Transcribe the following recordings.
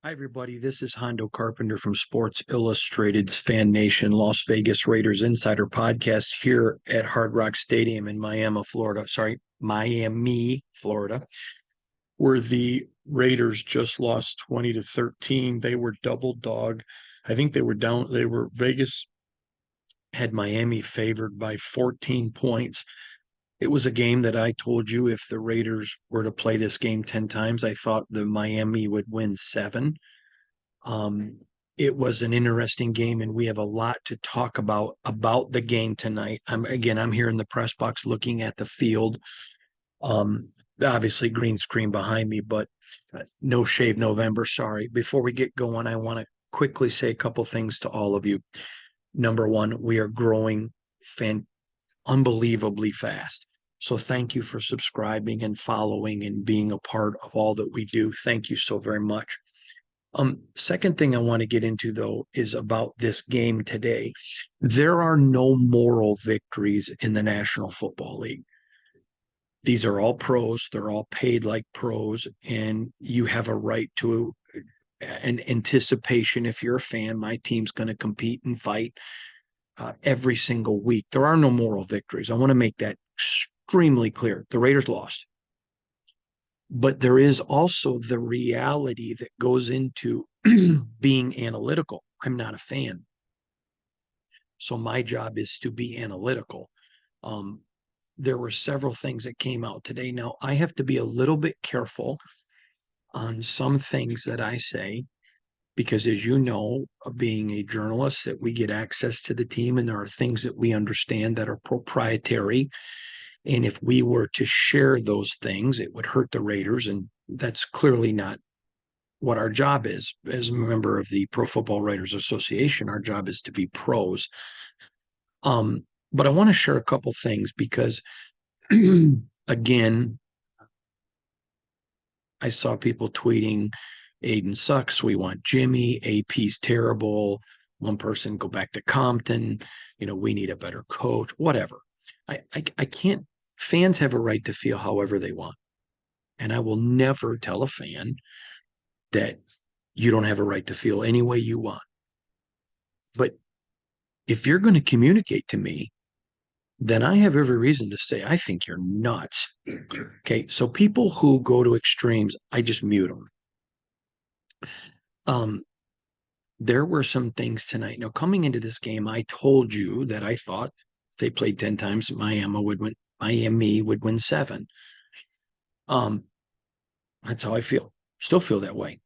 Hi, everybody. This is Hondo Carpenter from Sports Illustrated's Fan Nation Las Vegas Raiders Insider Podcast here at Hard Rock Stadium in Miami, Florida. Miami, Florida, where the Raiders just lost 20-13. They were double dog. I think they were down. Vegas had Miami favored by 14 points. It was a game that I told you if the Raiders were to play this game 10 times, I thought the Miami would win 7. Um, it was an interesting game, and we have a lot to talk about the game tonight. I'm here in the press box looking at the field. Um, Obviously green screen behind me, but no shave November. Sorry. Before we get going, I want to quickly say a couple things to all of you. Number one, we are growing unbelievably fast. So thank you for subscribing and following and being a part of all that we do. Thank you so very much. Second thing I want to get into, though, is about this game today. There are no moral victories in the National Football League. These are all pros. They're all paid like pros, and you have a right to an anticipation. If you're a fan, my team's going to compete and fight every single week. There are no moral victories. I want to make that extremely clear. The Raiders lost. But there is also the reality that goes into being analytical. I'm not a fan. So my job is to be analytical. There were several things that came out today. Now, I have to be a little bit careful on some things that I say, because as you know, being a journalist, that we get access to the team, and there are things that we understand that are proprietary. And if we were to share those things, it would hurt the Raiders. And that's clearly not what our job is. As a member of the Pro Football Writers Association, our job is to be pros. But I want to share a couple things because, again, I saw people tweeting, Aiden sucks. We want Jimmy. AP's terrible. One person go back to Compton. We need a better coach, whatever. I can't. Fans have a right to feel however they want. And I will never tell a fan that you don't have a right to feel any way you want. But if you're going to communicate to me, then I have every reason to say, I think you're nuts. Okay. So people who go to extremes, I just mute them. There were some things tonight. Now, coming into this game, I told you that I thought if they played 10 times, Miami would win 7. That's how I feel. Still feel that way.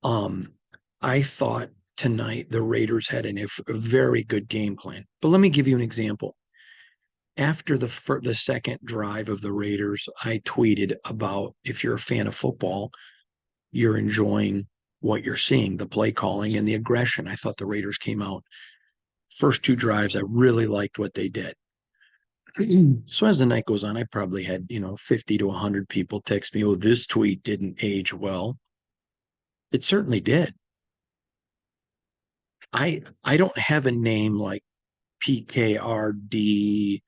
I thought tonight the Raiders had a very good game plan. But let me give you an example. After the second drive of the Raiders, I tweeted about, if you're a fan of football, you're enjoying what you're seeing, the play calling and the aggression. I thought the Raiders came out. First 2 drives, I really liked what they did. So as the night goes on, I probably had 50 to 100 people text me, oh, this tweet didn't age well. It certainly did. I don't have a name like PKRD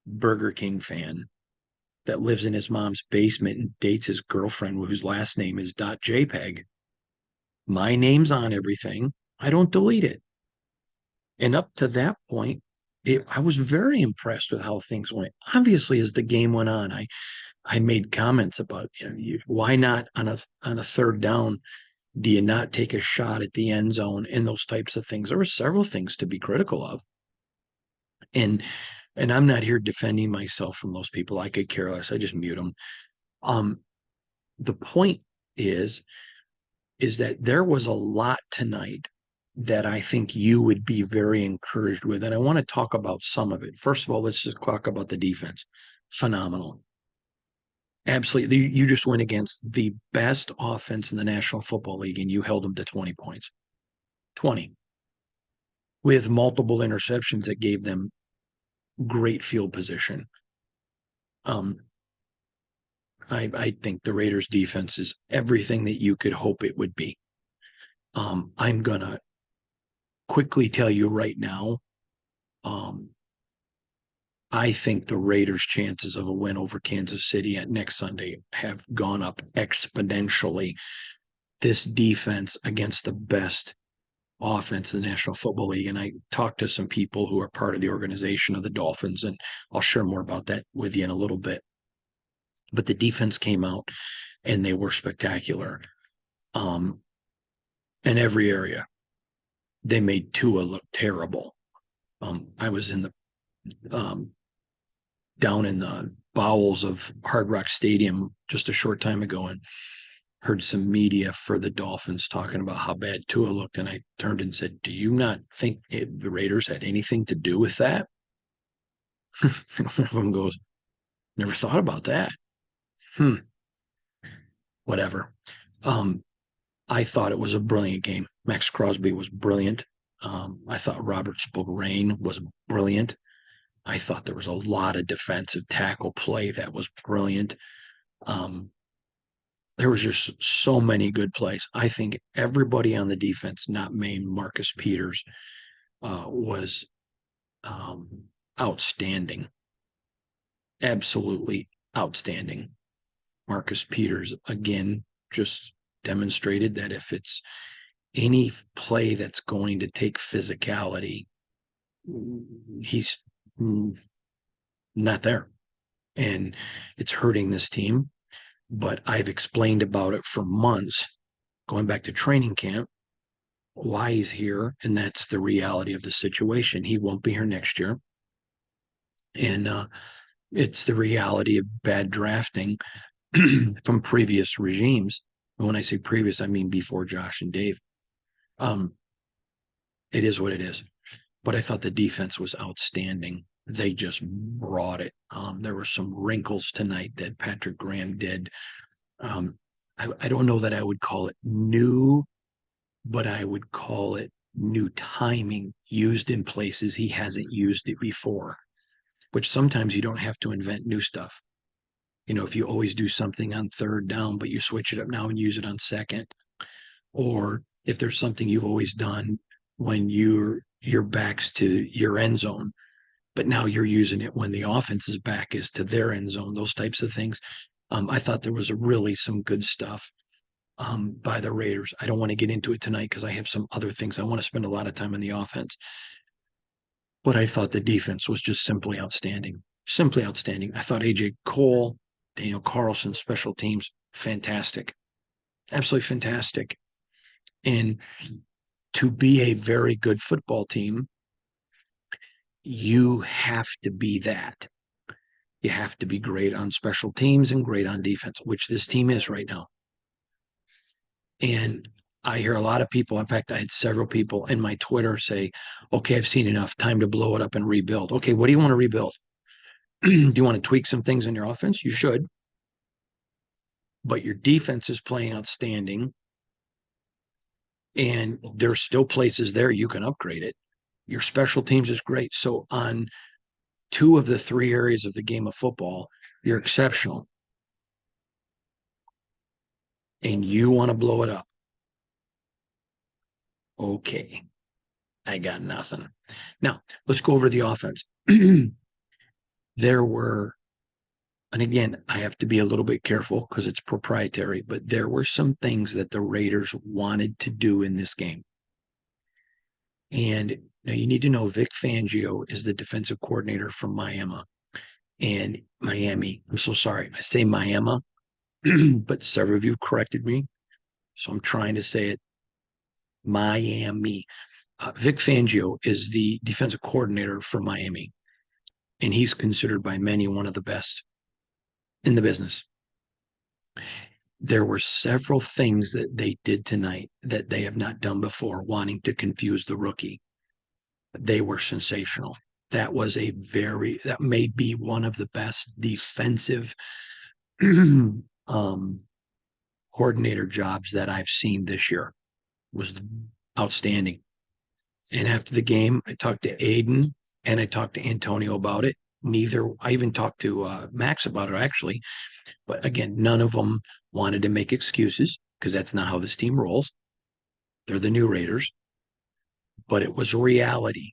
Burger King fan that lives in his mom's basement and dates his girlfriend whose last name is .jpeg. My name's on everything. I don't delete it. And up to that point, I was very impressed with how things went. Obviously, as the game went on, I made comments about why not on a third down do you not take a shot at the end zone and those types of things. There were several things to be critical of, and I'm not here defending myself from those people. I could care less. I just mute them. The point is that there was a lot tonight that I think you would be very encouraged with. And I want to talk about some of it. First of all, let's just talk about the defense. Phenomenal. Absolutely. You just went against the best offense in the National Football League, and you held them to 20 points. 20. With multiple interceptions that gave them great field position. I think the Raiders defense is everything that you could hope it would be. I'm going to quickly tell you right now, I think the Raiders' chances of a win over Kansas City at next Sunday have gone up exponentially. this defense against the best offense in the National Football League. And I talked to some people who are part of the organization of the Dolphins, and I'll share more about that with you in a little bit. But the defense came out and they were spectacular in every area. They made Tua look terrible. I was in the down in the bowels of Hard Rock Stadium just a short time ago and heard some media for the Dolphins talking about how bad Tua looked. And I turned and said, do you not think the Raiders had anything to do with that? One of them goes, never thought about that. Whatever. I thought it was a brilliant game. Max Crosby was brilliant. I thought Robert Spillane was brilliant. I thought there was a lot of defensive tackle play that was brilliant. There was just so many good plays. I think everybody on the defense, not named Marcus Peters, was outstanding. Absolutely outstanding. Marcus Peters, again, just demonstrated that if it's any play that's going to take physicality, he's not there. And it's hurting this team. But I've explained about it for months, going back to training camp, why he's here. And that's the reality of the situation. He won't be here next year. And it's the reality of bad drafting from previous regimes. And when I say previous, I mean before Josh and Dave. It is what it is. But I thought the defense was outstanding. They just brought it. There were some wrinkles tonight that Patrick Graham did. I don't know that I would call it new, but I would call it new timing used in places he hasn't used it before, which sometimes you don't have to invent new stuff. You know, if you always do something on third down, but you switch it up now and use it on second, or if there's something you've always done when your back's to your end zone, but now you're using it when the offense's back is to their end zone, those types of things. I thought there was really some good stuff by the Raiders. I don't want to get into it tonight because I have some other things. I want to spend a lot of time on the offense. But I thought the defense was just simply outstanding. Simply outstanding. I thought AJ Cole, Daniel Carlson, special teams, fantastic. Absolutely fantastic. And to be a very good football team, you have to be that. You have to be great on special teams and great on defense, which this team is right now. And I hear a lot of people, in fact, I had several people in my Twitter say, okay, I've seen enough, time to blow it up and rebuild. Okay, what do you want to rebuild? Do you want to tweak some things in your offense? You should. But your defense is playing outstanding. And there's still places there you can upgrade it. Your special teams is great. So on 2 of the 3 areas of the game of football, you're exceptional. And you want to blow it up. Okay, I got nothing. Now, let's go over the offense. There were, and again, I have to be a little bit careful because it's proprietary, but there were some things that the Raiders wanted to do in this game. And now you need to know Vic Fangio is the defensive coordinator from Miami. And Miami, I'm so sorry, I say Miami, but several of you corrected me. So I'm trying to say it Miami. Vic Fangio is the defensive coordinator for Miami, and he's considered by many one of the best in the business. There were several things that they did tonight that they have not done before, wanting to confuse the rookie. They were sensational. That may be one of the best defensive coordinator jobs that I've seen this year. It was outstanding. And after the game, I talked to Aiden and I talked to Antonio about it. I even talked to Max about it, actually. But again, none of them wanted to make excuses because that's not how this team rolls. They're the new Raiders. But it was reality.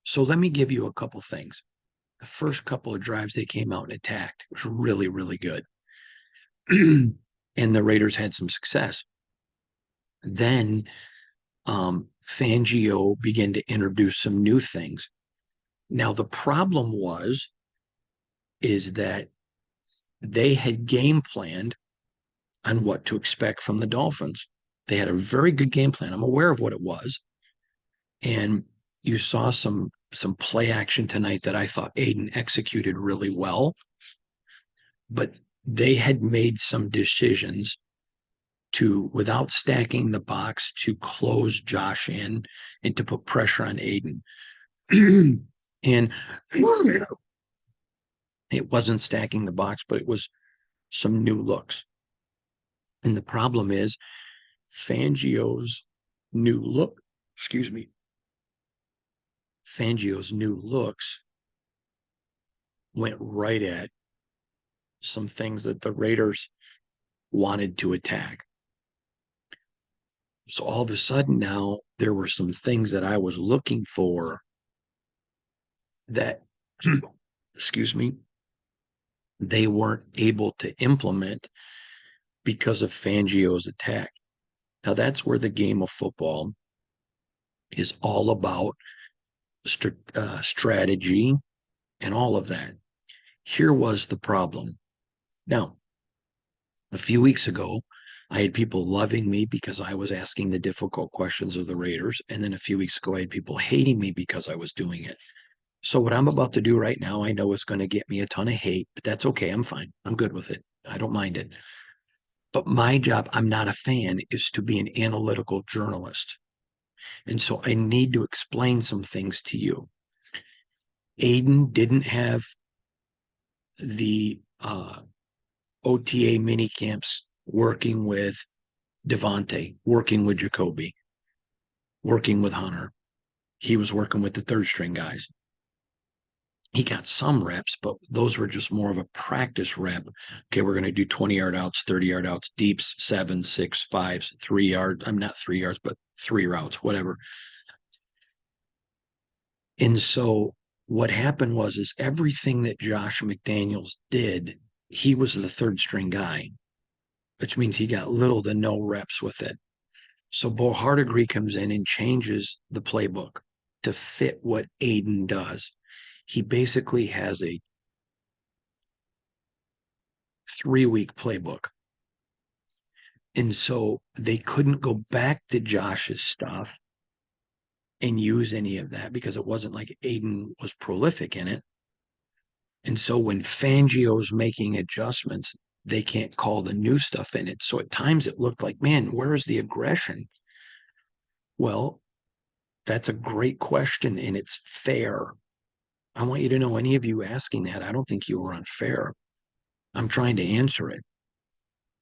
So let me give you a couple things. The first couple of drives they came out and attacked was really, really good. And the Raiders had some success. Then Fangio began to introduce some new things. Now, the problem is that they had game planned on what to expect from the Dolphins. They had a very good game plan. I'm aware of what it was. And you saw some play action tonight that I thought Aiden executed really well. But they had made some decisions to, without stacking the box, to close Josh in and to put pressure on Aiden. And it wasn't stacking the box, but it was some new looks. And the problem is Fangio's new look, excuse me, Fangio's new looks went right at some things that the Raiders wanted to attack. So all of a sudden now there were some things that I was looking for that, excuse me, they weren't able to implement because of Fangio's attack. Now that's where the game of football is all about strategy and all of that. Here was the problem. Now, a few weeks ago, I had people loving me because I was asking the difficult questions of the Raiders. And then a few weeks ago, I had people hating me because I was doing it. So what I'm about to do right now, I know is going to get me a ton of hate, but that's okay. I'm fine. I'm good with it. I don't mind it. But my job, I'm not a fan, is to be an analytical journalist. And so I need to explain some things to you. Aiden didn't have the OTA mini camps working with Devontae, working with Jacoby, working with Hunter. He was working with the third string guys. He got some reps, but those were just more of a practice rep. Okay, we're going to do 20-yard outs, 30-yard outs, deeps, 7, 6, 5s, 3 yards. I'm not 3 yards, but 3 routes, whatever. And so what happened is everything that Josh McDaniels did, he was the third string guy, which means he got little to no reps with it. So Bo Hardigree comes in and changes the playbook to fit what Aiden does. He basically has a 3-week playbook. And so they couldn't go back to Josh's stuff and use any of that because it wasn't like Aiden was prolific in it. And so when Fangio's making adjustments, they can't call the new stuff in it. So at times it looked like, man, where's the aggression? Well, that's a great question and it's fair. I want you to know, any of you asking that, I don't think you were unfair. I'm trying to answer it.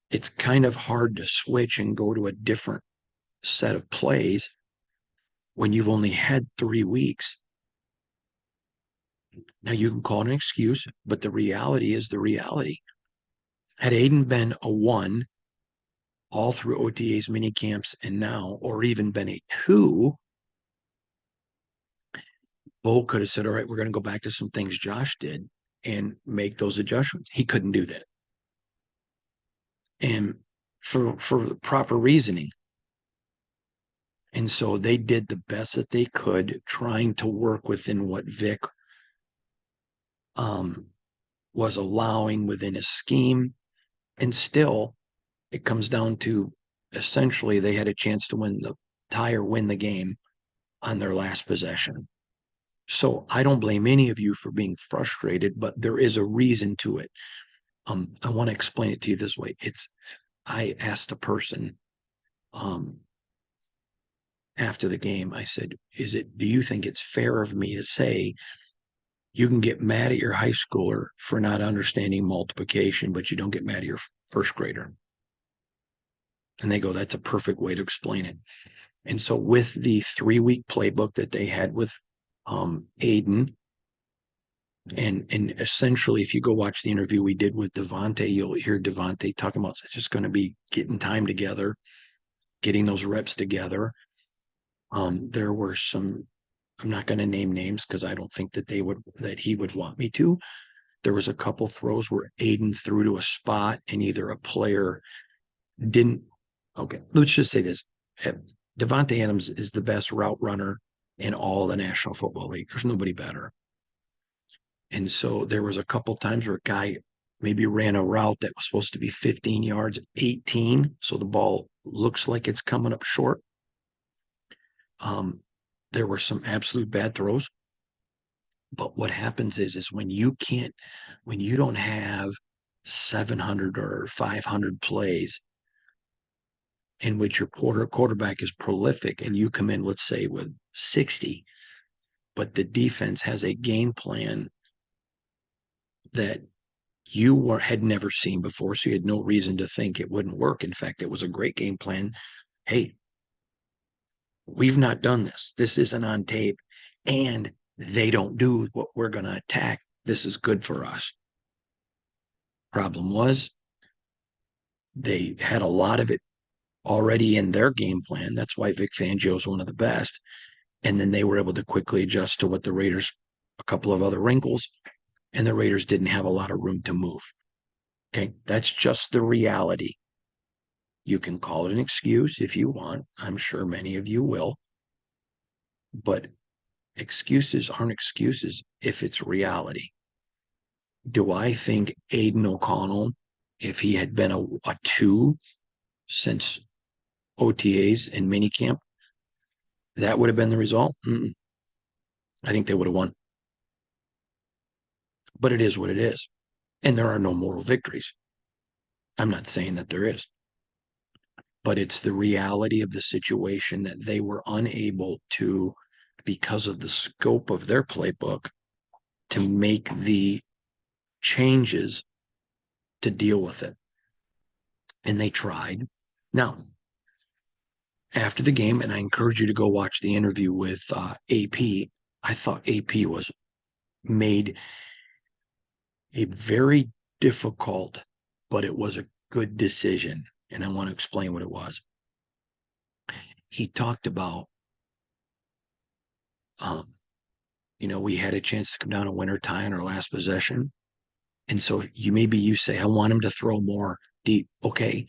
It's kind of hard to switch and go to a different set of plays when you've only had 3 weeks. Now you can call it an excuse, but the reality is the reality. Had Aiden been a 1 all through OTAs, mini camps, and now, or even been a 2, Bo could have said, all right, we're going to go back to some things Josh did and make those adjustments. He couldn't do that. And for proper reasoning. And so they did the best that they could, trying to work within what Vic was allowing within his scheme. And still, it comes down to essentially they had a chance to win the game on their last possession. So I don't blame any of you for being frustrated, but there is a reason to it. I want to explain it to you this way. I asked a person after the game, I said, do you think it's fair of me to say you can get mad at your high schooler for not understanding multiplication, but you don't get mad at your first grader? And they go, that's a perfect way to explain it. And so with the 3-week playbook that they had with Aiden, and essentially, if you go watch the interview we did with Devontae, you'll hear Devontae talking about it's just going to be getting time together, getting those reps together. There were some, I'm not going to name names because I don't think that he would want me to. There was a couple throws where Aiden threw to a spot and either a player didn't. Okay, let's just say this. Devontae Adams is the best route runner in all the National Football League. There's nobody better. And so there was a couple times where a guy maybe ran a route that was supposed to be 15 yards, 18. So the ball looks like it's coming up short. There were some absolute bad throws. But what happens is when you don't have 700 or 500 plays in which your quarterback is prolific and you come in, let's say, with 60, but the defense has a game plan that you had never seen before, so you had no reason to think it wouldn't work. In fact, it was a great game plan. Hey, we've not done this. This isn't on tape, and they don't do what we're going to attack. This is good for us. Problem was, they had a lot of it already in their game plan. That's why Vic Fangio is one of the best. And then they were able to quickly adjust to what the Raiders, a couple of other wrinkles, and the Raiders didn't have a lot of room to move. Okay, that's just the reality. You can call it an excuse if you want. I'm sure many of you will. But excuses aren't excuses if it's reality. Do I think Aiden O'Connell, if he had been a 2 since OTAs and minicamp, that would have been the result? I think they would have won. But it is what it is. And there are no moral victories. I'm not saying that there is. But it's the reality of the situation that they were unable to, because of the scope of their playbook, to make the changes to deal with it. And they tried. Now, after the game, and I encourage you to go watch the interview with AP, I thought AP was made a very difficult, but it was a good decision. And I want to explain what it was. He talked about, we had a chance to come down a winner tie in our last possession. And so you say, I want him to throw more deep. Okay.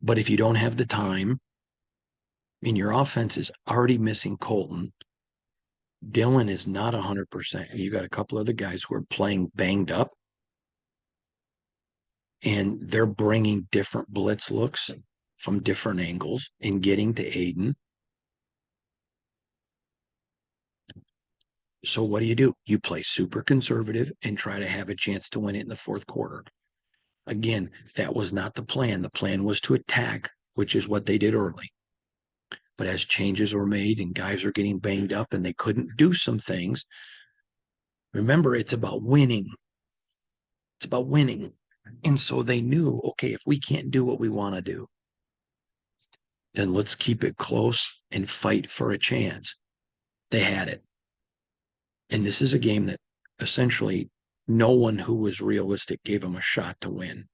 But if you don't have the time, and your offense is already missing Colton, Dylan is not 100%. And you got a couple other guys who are playing banged up. And they're bringing different blitz looks from different angles and getting to Aiden. So what do? You play super conservative and try to have a chance to win it in the fourth quarter. Again, that was not the plan. The plan was to attack, which is what they did early. But as changes were made and guys are getting banged up and they couldn't do some things, remember, it's about winning. It's about winning. And so they knew, okay, if we can't do what we want to do, then let's keep it close and fight for a chance. They had it. And this is a game that essentially no one who was realistic gave them a shot to win.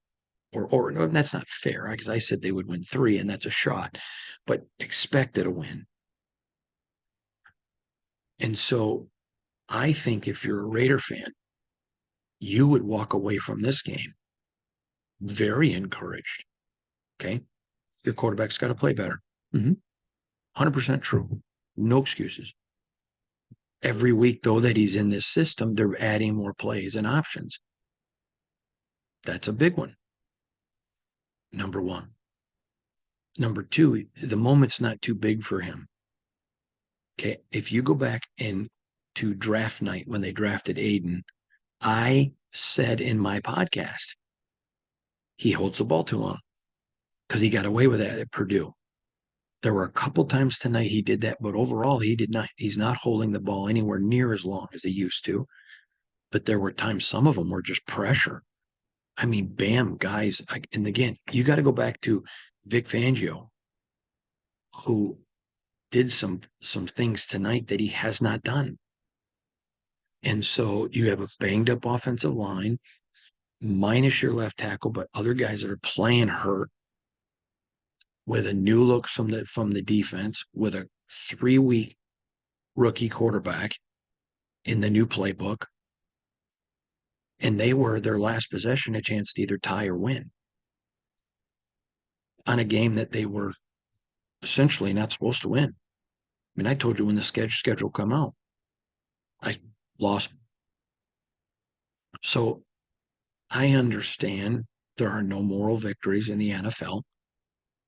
Or that's not fair, because I said they would win 3, and that's a shot, but expected a win. And so I think if you're a Raider fan, you would walk away from this game very encouraged. Okay. Your quarterback's got to play better. 100% true. No excuses. Every week, though, that he's in this system, they're adding more plays and options. That's a big one. Number one. Number two, the moment's not too big for him. Okay. If you go back to draft night when they drafted Aiden, I said in my podcast, he holds the ball too long because he got away with that at Purdue. There were a couple times tonight he did that, but overall he did not. He's not holding the ball anywhere near as long as he used to. But there were times, some of them were just pressure. I mean, bam, guys. And again, you got to go back to Vic Fangio, who did some things tonight that he has not done. And so you have a banged up offensive line, minus your left tackle, but other guys that are playing hurt, with a new look from the defense, with a 3-week rookie quarterback in the new playbook. And they were, their last possession, a chance to either tie or win on a game that they were essentially not supposed to win. I mean, I told you when the schedule come out, I lost. So I understand there are no moral victories in the NFL.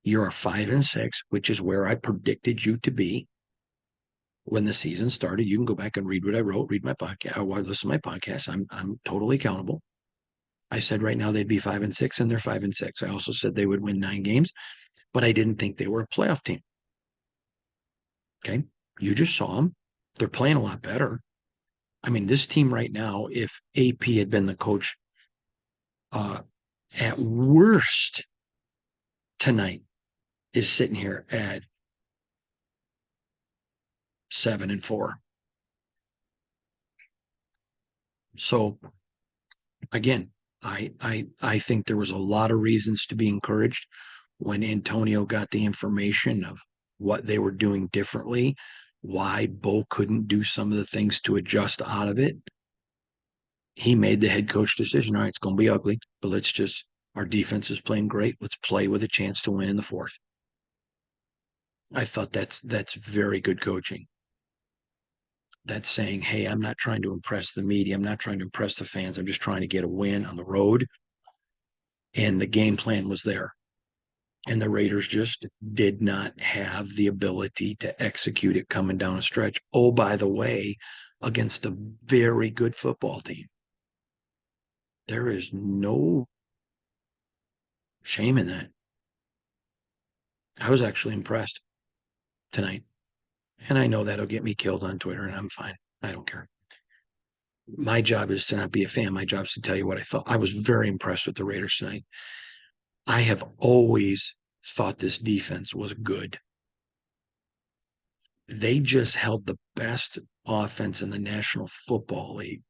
You're a 5-6, which is where I predicted you to be when the season started. You can go back and read what I wrote, read my podcast, or listen to my podcast. I'm totally accountable. I said right now they'd be 5-6, and they're 5-6. I also said they would win 9 games, but I didn't think they were a playoff team. Okay, you just saw them. They're playing a lot better. I mean, this team right now, if AP had been the coach, at worst tonight, is sitting here at 7-4. So again, I think there was a lot of reasons to be encouraged when Antonio got the information of what they were doing differently, why Bo couldn't do some of the things to adjust out of it. He made the head coach decision. All right, it's going to be ugly, but our defense is playing great. Let's play with a chance to win in the fourth. I thought that's very good coaching. That's saying, hey, I'm not trying to impress the media. I'm not trying to impress the fans. I'm just trying to get a win on the road. And the game plan was there. And the Raiders just did not have the ability to execute it coming down a stretch. Oh, by the way, against a very good football team. There is no shame in that. I was actually impressed tonight. And I know that'll get me killed on Twitter, and I'm fine. I don't care. My job is to not be a fan. My job is to tell you what I thought. I was very impressed with the Raiders tonight. I have always thought this defense was good. They just held the best offense in the National Football League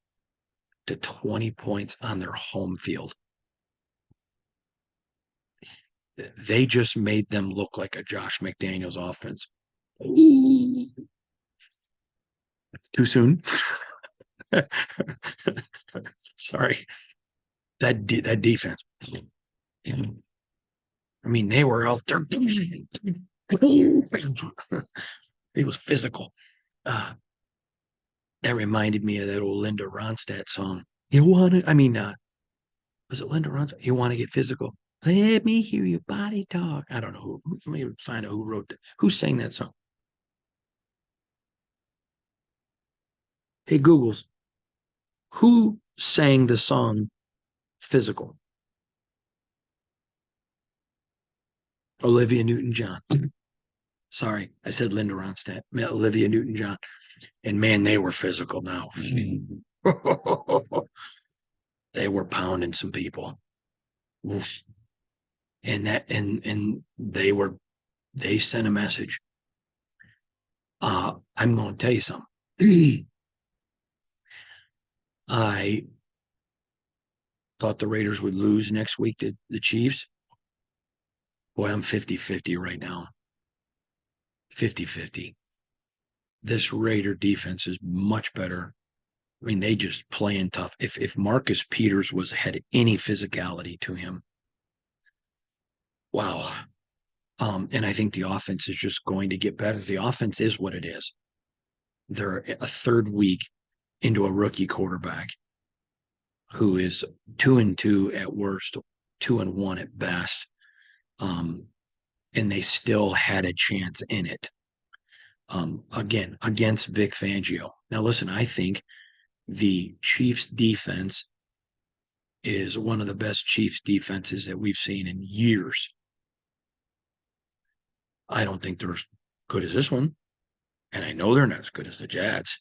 to 20 points on their home field. They just made them look like a Josh McDaniels offense. Too soon? Sorry. That defense. I mean, they were out there. It was physical. That reminded me of that old Linda Ronstadt song. You want to, was it Linda Ronstadt? You want to get physical? Let me hear your body talk. I don't know who. Let me find out who wrote that. Who sang that song? Hey, Googles. Who sang the song Physical? Olivia Newton-John. Sorry, I said Linda Ronstadt. Olivia Newton-John. And man, they were physical now. They were pounding some people. And they sent a message. I'm going to tell you something. I thought the Raiders would lose next week to the Chiefs. Boy, I'm 50-50 right now. 50-50. This Raider defense is much better. I mean, they just playing tough. If Marcus Peters had any physicality to him, wow. And I think the offense is just going to get better. The offense is what it is. They're a third week into a rookie quarterback who is 2-2 at worst, 2-1 at best. And they still had a chance in it. Again, against Vic Fangio. Now, listen, I think the Chiefs defense is one of the best Chiefs defenses that we've seen in years. I don't think they're as good as this one. And I know they're not as good as the Jets,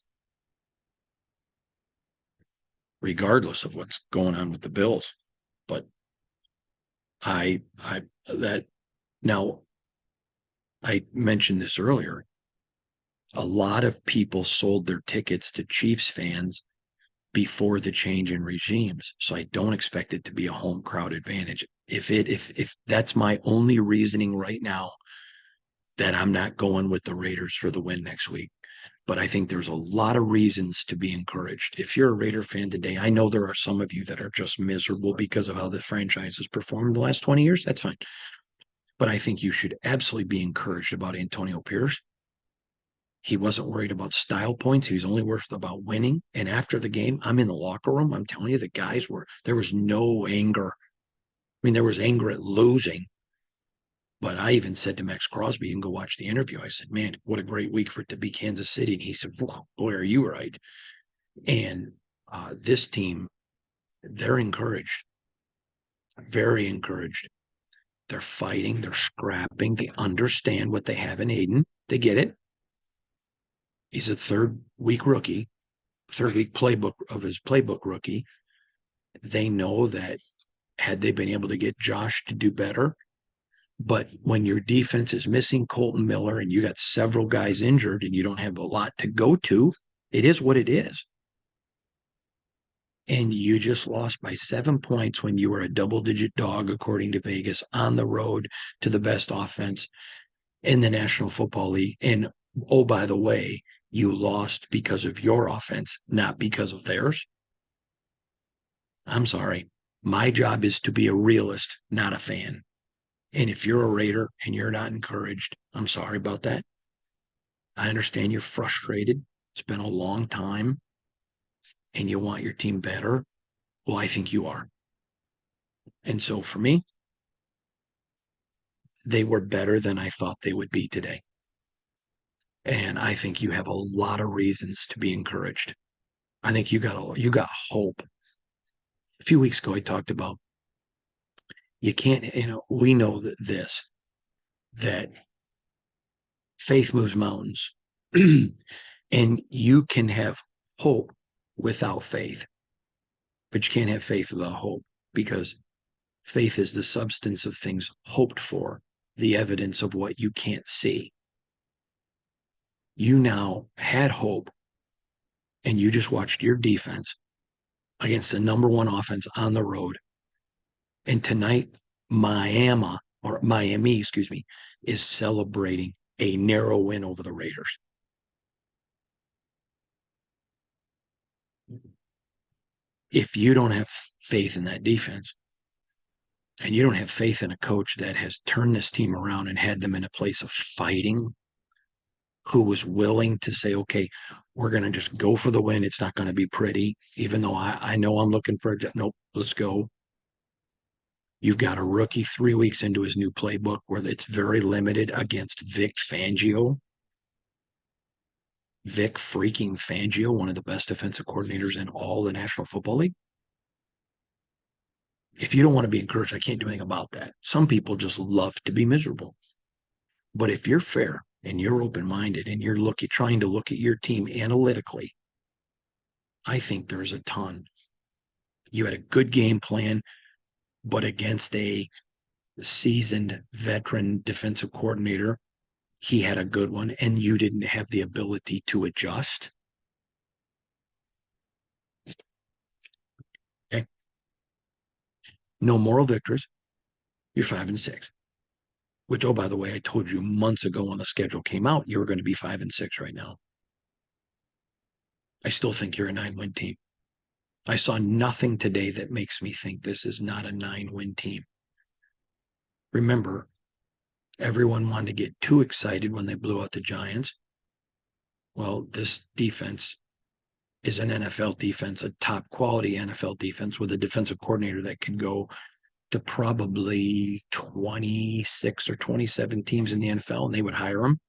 regardless of what's going on with the Bills. But I mentioned this earlier. A lot of people sold their tickets to Chiefs fans before the change in regimes. So I don't expect it to be a home crowd advantage. If that's my only reasoning right now, then I'm not going with the Raiders for the win next week. But I think there's a lot of reasons to be encouraged. If you're a Raider fan today, I know there are some of you that are just miserable because of how the franchise has performed the last 20 years. That's fine. But I think you should absolutely be encouraged about Antonio Pierce. He wasn't worried about style points. He was only worried about winning. And after the game, I'm in the locker room. I'm telling you, the guys there was no anger. I mean, there was anger at losing. But I even said to Max Crosby, you can go watch the interview. I said, man, what a great week for it to be Kansas City. And he said, boy, are you right. And this team, they're encouraged, very encouraged. They're fighting, they're scrapping, they understand what they have in Aiden. They get it. He's a third week rookie, third week playbook of his playbook rookie. They know that had they been able to get Josh to do better, but when your defense is missing Colton Miller and you got several guys injured and you don't have a lot to go to, it is what it is. And you just lost by 7 points when you were a double-digit dog, according to Vegas, on the road to the best offense in the National Football League. And oh, by the way, you lost because of your offense, not because of theirs. I'm sorry. My job is to be a realist, not a fan. And if you're a Raider and you're not encouraged, I'm sorry about that. I understand you're frustrated. It's been a long time and you want your team better. Well, I think you are. And so for me, they were better than I thought they would be today. And I think you have a lot of reasons to be encouraged. I think you got hope. A few weeks ago, I talked about you can't, we know that faith moves mountains. And you can have hope without faith, but you can't have faith without hope, because faith is the substance of things hoped for, the evidence of what you can't see. You now had hope, and you just watched your defense against the number one offense on the road. And tonight, Miami, is celebrating a narrow win over the Raiders. If you don't have faith in that defense, and you don't have faith in a coach that has turned this team around and had them in a place of fighting, who was willing to say, okay, we're going to just go for the win. It's not going to be pretty, even though I know I'm looking for nope, let's go. You've got a rookie 3 weeks into his new playbook where it's very limited against Vic Fangio. Vic freaking Fangio, one of the best defensive coordinators in all the National Football League. If you don't want to be encouraged, I can't do anything about that. Some people just love to be miserable. But if you're fair and you're open-minded and you're trying to look at your team analytically, I think there's a ton. You had a good game plan, but against a seasoned veteran defensive coordinator, he had a good one, and you didn't have the ability to adjust. Okay. No moral victories. You're 5-6. Which, oh, by the way, I told you months ago when the schedule came out, you were going to be 5-6 right now. I still think you're a 9-win team. I saw nothing today that makes me think this is not a 9-win team. Remember, everyone wanted to get too excited when they blew out the Giants. Well, this defense is an NFL defense, a top quality NFL defense with a defensive coordinator that could go to probably 26 or 27 teams in the NFL, and they would hire him.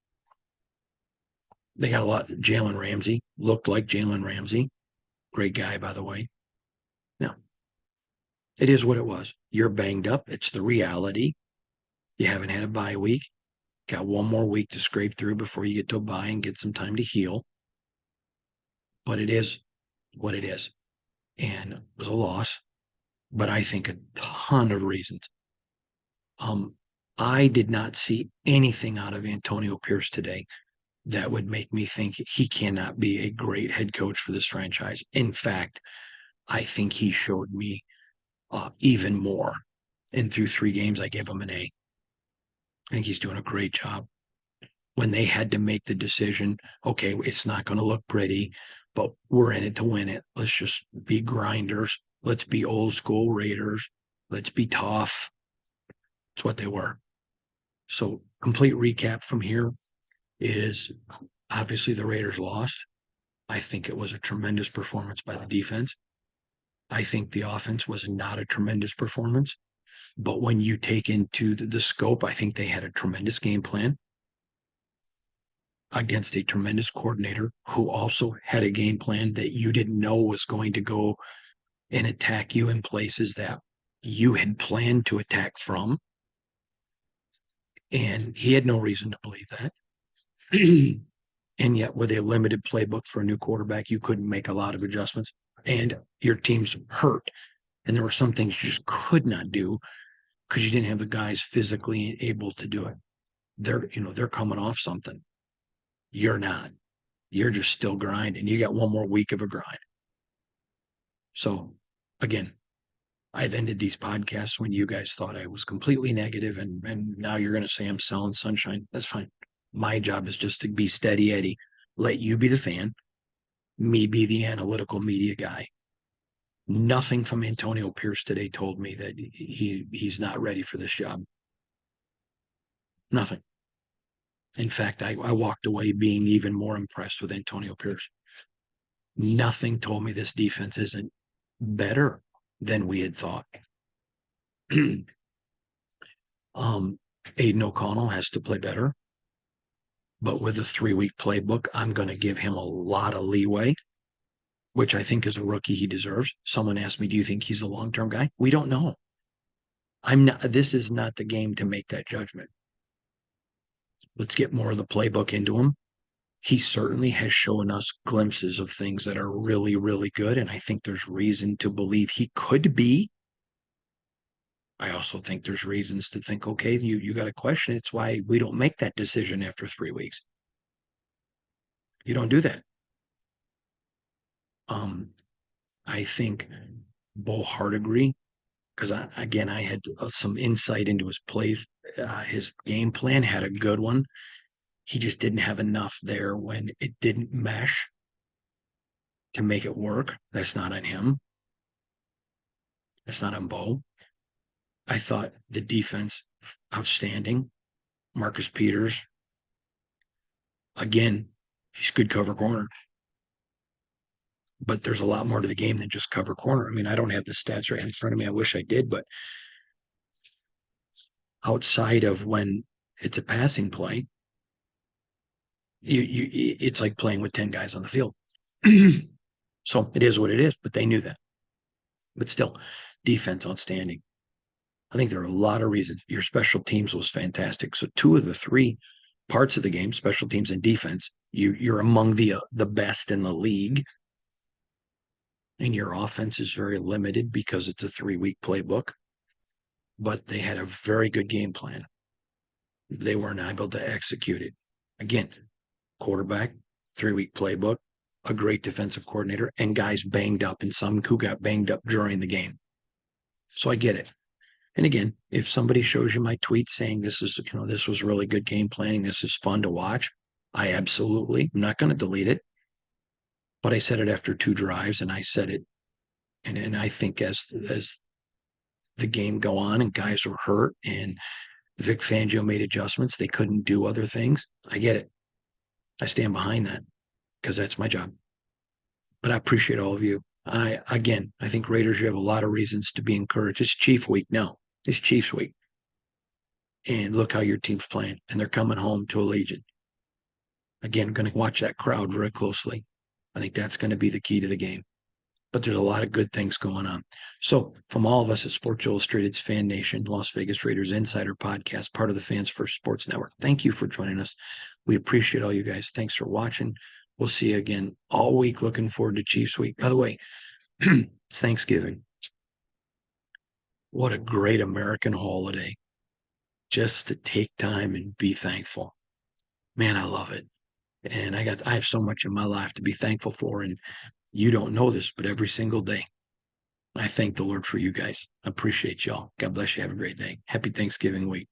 They got a lot. Jalen Ramsey looked like Jalen Ramsey. Great guy, by the way. Now, it is what it was. You're banged up. It's the reality. You haven't had a bye week. Got one more week to scrape through before you get to a bye and get some time to heal. But it is what it is. And it was a loss, but I think a ton of reasons. I did not see anything out of Antonio Pierce today that would make me think he cannot be a great head coach for this franchise. In fact, I think he showed me even more. And through 3 games, I gave him an A. I think he's doing a great job. When they had to make the decision, okay, it's not going to look pretty, but we're in it to win it. Let's just be grinders. Let's be old school Raiders. Let's be tough. It's what they were. So complete recap from here is obviously the Raiders lost. I think it was a tremendous performance by the defense. I think the offense was not a tremendous performance. But when you take into the scope, I think they had a tremendous game plan against a tremendous coordinator who also had a game plan that you didn't know was going to go and attack you in places that you had planned to attack from. And he had no reason to believe that. And yet, with a limited playbook for a new quarterback, you couldn't make a lot of adjustments. And your team's hurt. And there were some things you just could not do because you didn't have the guys physically able to do it. They're coming off something. You're not. You're just still grinding. You got one more week of a grind. So again, I've ended these podcasts when you guys thought I was completely negative, and now you're going to say I'm selling sunshine. That's fine. My job is just to be steady Eddie. Let you be the fan, me be the analytical media guy. Nothing from Antonio Pierce today told me that he's not ready for this job. Nothing. In fact, I walked away being even more impressed with Antonio Pierce. Nothing told me this defense isn't better than we had thought. Aiden O'Connell has to play better, but with a 3-week playbook, I'm going to give him a lot of leeway, which I think as a rookie he deserves. Someone asked me, do you think he's a long-term guy? We don't know. This is not the game to make that judgment. Let's get more of the playbook into him. He certainly has shown us glimpses of things that are really, really good. And I think there's reason to believe he could be. I also think there's reasons to think, okay, you got to question it. It's why we don't make that decision after 3 weeks. You don't do that. I think Bo Hardigree, because I had some insight into his plays. His game plan had a good one. He just didn't have enough there when it didn't mesh to make it work. That's not on him. That's not on Bo. I thought the defense, outstanding. Marcus Peters, again, he's good cover corner. But there's a lot more to the game than just cover corner. I mean, I don't have the stats right in front of me. I wish I did, but outside of when it's a passing play, it's like playing with 10 guys on the field. So it is what it is, but they knew that. But still, defense outstanding. I think there are a lot of reasons. Your special teams was fantastic. So 2 of the 3 parts of the game, special teams and defense, you're among the best in the league. And your offense is very limited because it's a 3-week playbook. But they had a very good game plan. They weren't able to execute it. Again, quarterback, 3-week playbook, a great defensive coordinator, and guys banged up, and some who got banged up during the game. So I get it. And again, if somebody shows you my tweet saying this was really good game planning, this is fun to watch, I'm not going to delete it. But I said it after 2 drives, and I said it, and I think as the game go on and guys were hurt and Vic Fangio made adjustments, they couldn't do other things. I get it. I stand behind that because that's my job. But I appreciate all of you. I think Raiders, you have a lot of reasons to be encouraged. It's Chief week. No, it's Chiefs week. And look how your team's playing. And they're coming home to Allegiant. Again, going to watch that crowd very closely. I think that's going to be the key to the game. But there's a lot of good things going on. So from all of us at Sports Illustrated's Fan Nation, Las Vegas Raiders Insider Podcast, part of the Fans First Sports Network, thank you for joining us. We appreciate all you guys. Thanks for watching. We'll see you again all week. Looking forward to Chiefs week. By the way, it's Thanksgiving. What a great American holiday. Just to take time and be thankful. Man, I love it. And I have so much in my life to be thankful for. And you don't know this, but every single day, I thank the Lord for you guys. I appreciate y'all. God bless you. Have a great day. Happy Thanksgiving week.